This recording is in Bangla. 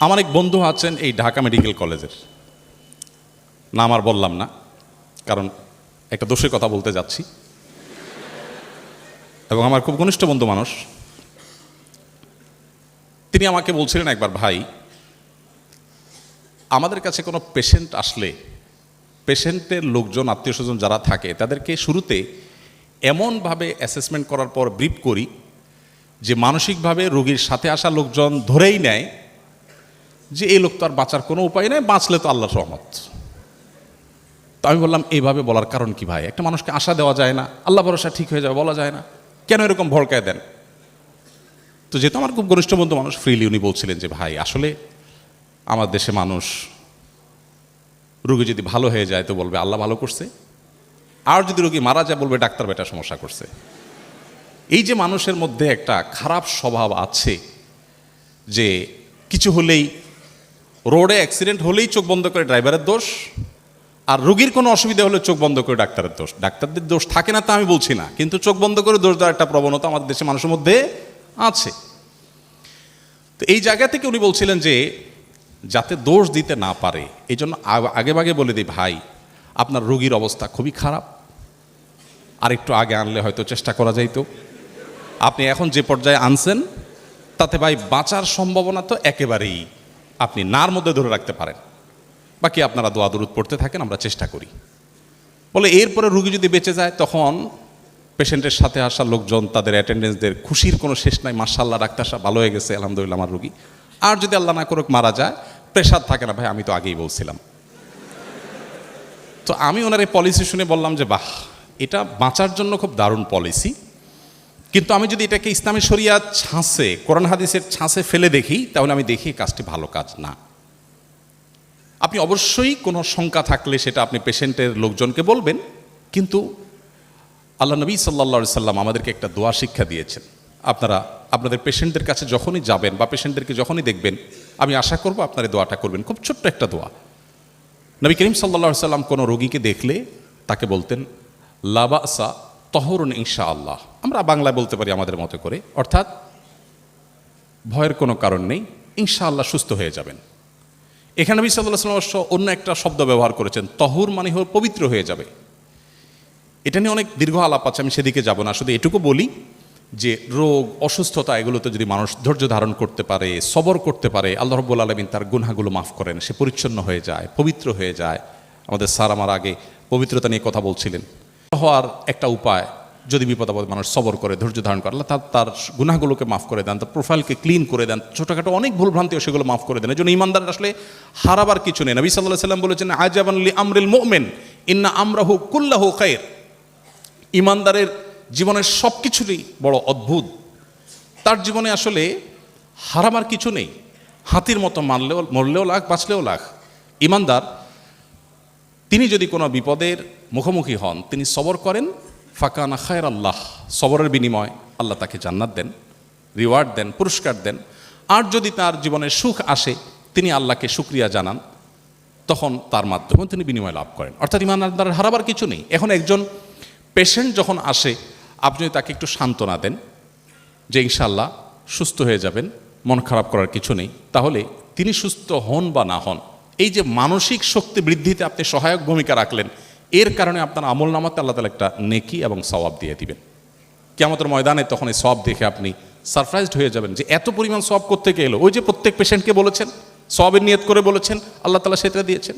আমার এক বন্ধু আছেন এই ঢাকা মেডিকেল কলেজের, নাম আর বললাম না কারণ একটা দোষের কথা বলতে যাচ্ছি, এবং আমার খুব ঘনিষ্ঠ বন্ধু মানুষ। তিনি আমাকে বলছিলেন একবার, ভাই আমাদের কাছে কোনো পেশেন্ট আসলে পেশেন্টের লোকজন আত্মীয় স্বজন যারা থাকে তাদেরকে শুরুতে এমনভাবে অ্যাসেসমেন্ট করার পর ব্রিফ করি যে মানসিকভাবে রোগীর সাথে আসা লোকজন ধরেই নেয় যে এই লোক তো আর বাঁচার কোনো উপায় নেই, বাঁচলে তো আল্লাহর রহমত। তো আমি বললাম, এইভাবে বলার কারণ কি ভাই? একটা মানুষকে আশা দেওয়া যায় না, আল্লাহ ভরসা ঠিক হয়ে যাবে বলা যায় না, কেন এরকম ভড়কায় দেন? তো যেহেতু আমার খুব ঘনিষ্ঠ বন্ধু মানুষ, ফ্রিলি উনি বলছিলেন যে ভাই আসলে আমার দেশে মানুষ রোগী যদি ভালো হয়ে যায় তো বলবে আল্লাহ ভালো করছে, আর যদি রোগী মারা যায় বলবে ডাক্তার বেটা সমস্যা করছে। এই যে মানুষের মধ্যে একটা খারাপ স্বভাব আছে যে কিছু হলেই, রোডে অ্যাক্সিডেন্ট হলেই চোখ বন্ধ করে ড্রাইভারের দোষ, আর রোগীর কোনো অসুবিধা হলে চোখ বন্ধ করে ডাক্তারের দোষ। ডাক্তারদের দোষ থাকে না তা আমি বলছি না, কিন্তু চোখ বন্ধ করে দোষ দেওয়ার একটা প্রবণতা আমাদের দেশে মানুষের মধ্যে আছে। তো এই জায়গা থেকে উনি বলছিলেন যে যাতে দোষ দিতে না পারে এই জন্য আগেভাগে বলে দিই, ভাই আপনার রোগীর অবস্থা খুবই খারাপ, আর একটু আগে আনলে হয়তো চেষ্টা করা যাইতো। আপনি এখন যে পর্যায়ে আনছেন তাতে ভাই বাঁচার সম্ভাবনা তো একেবারেই আপনি নার মধ্যে ধরে রাখতে পারেন, বাকি আপনারা দোয়া দরুদ পড়তে থাকেন, আমরা চেষ্টা করি। বলে এরপরে রুগী যদি বেঁচে যায় তখন পেশেন্টের সাথে আসা লোকজন তাদের অ্যাটেন্ডেন্সদের খুশির কোনো শেষ নাই, মাশাআল্লাহ ডাক্তার সাহেব ভালো হয়ে গেছে, আলহামদুলিল্লাহ আমার রুগী। আর যদি আল্লাহ না করুক মারা যায়, প্রেশার থাকে না, ভাই আমি তো আগেই বলছিলাম। তো আমি ওনার এই পলিসি শুনে বললাম যে বাহ, এটা বাঁচার জন্য খুব দারুণ পলিসি, কিন্তু আমি যদি এটাকে ইসলামী শরিয়াত ছাঁচে, কোরআন হাদিসের ছাঁচে ফেলে দেখি, তাহলে আমি দেখি কাজটি ভালো কাজ না। আপনি অবশ্যই কোনো শঙ্কা থাকলে সেটা আপনি পেশেন্টের লোকজনকে বলবেন, কিন্তু আল্লাহ নবী সাল্লাল্লাহু সাল্লাম আমাদেরকে একটা দোয়া শিক্ষা দিয়েছেন। আপনারা আপনাদের পেশেন্টদের কাছে যখনই যাবেন বা পেশেন্টদেরকে যখনই দেখবেন, আমি আশা করব আপনারা এই দোয়াটা করবেন। খুব ছোট্ট একটা দোয়া। নবী করিম সাল্লাল্লাহু সাল্লাম কোনো রোগীকে দেখলে তাকে বলতেন লা বাসা তহরুন ইনশাআল্লাহ। আমরা বাংলায় বলতে পারি আমাদের মতো করে, অর্থাৎ ভয়ের কোনো কারণ নেই, ইনশাআল্লাহ সুস্থ হয়ে যাবেন। এখানে নবী সাল্লাল্লাহু আলাইহি ওয়াসাল্লাম অন্য একটা শব্দ ব্যবহার করেছেন, তহুর মানে হল পবিত্র হয়ে যাবে। এটা নিয়ে অনেক দীর্ঘ আলাপ আছে, আমি সেদিকে যাব না। শুধু এটুকু বলি যে রোগ অসুস্থতা এগুলোতে যদি মানুষ ধৈর্য ধারণ করতে পারে, সবর করতে পারে, আল্লাহ রাব্বুল আলামিন তার গুনাহগুলো মাফ করেন, সে পরিচ্ছন্ন হয়ে যায়, পবিত্র হয়ে যায়। আমাদের স্যার আমার আগে পবিত্রতা নিয়ে কথা বলছিলেন। হওয়ার একটা উপায়, যদি বিপদ আপদে মানুষ সবর করে, ধৈর্য ধারণ করে, আল্লাহ তার গুনাহগুলোকে মাফ করে দেন, তার প্রোফাইলকে ক্লিন করে দেন, ছোটোখাটো অনেক ভুলভ্রান্তিও সেগুলো মাফ করে দেন। এই জন্য ইমানদার আসলে হারাবার কিছু নেই। নবী সাল্লাল্লাহু আলাইহি ওয়াসাল্লাম বলেছেন আজাবান লি আমরিল মুমিন ইন্না আমরাহু কুল্লাহু খায়র। ইমানদারের জীবনের সব কিছুরই বড় অদ্ভুত, তার জীবনে আসলে হারাবার কিছু নেই। হাতির মতো মরলেও লাখ, বাঁচলেও লাখ। ইমানদার তিনি যদি কোনো বিপদের মুখোমুখি হন, তিনি সবর করেন, ফাকানা খায়র আল্লাহ, সবরের বিনিময় আল্লাহ তাকে জান্নাত দেন, রিওয়ার্ড দেন, পুরস্কার দেন। আর যদি তার জীবনে সুখ আসে, তিনি আল্লাহকে শুকরিয়া জানান, তখন তার মাধ্যমে তিনি বিনিময় লাভ করেন। অর্থাৎ ইমানদারের হারাবার কিছু নেই। এখন একজন পেশেন্ট যখন আসে, আপনি তাকে একটু সান্ত্বনা দেন যে ইনশাআল্লাহ সুস্থ হয়ে যাবেন, মন খারাপ করার কিছু নেই, তাহলে তিনি সুস্থ হন বা না হন, এই যে মানসিক শক্তি বৃদ্ধিতে আপনি সহায়ক ভূমিকা রাখলেন, এর কারণে আপনার আমল নামাতে আল্লাহ তাআলা একটা নেকি এবং সওয়াব দিয়ে দিবেন। কিয়ামতের ময়দানে তখন এই সওয়াব দেখে আপনি সারপ্রাইজড হয়ে যাবেন যে এত পরিমাণ সওয়াব কোত্থেকে এলো। ওই যে প্রত্যেক পেশেন্টকে বলেছেন, সওয়াবের নিয়ত করে বলেছেন, আল্লাহ তাআলা সেটা দিয়েছেন।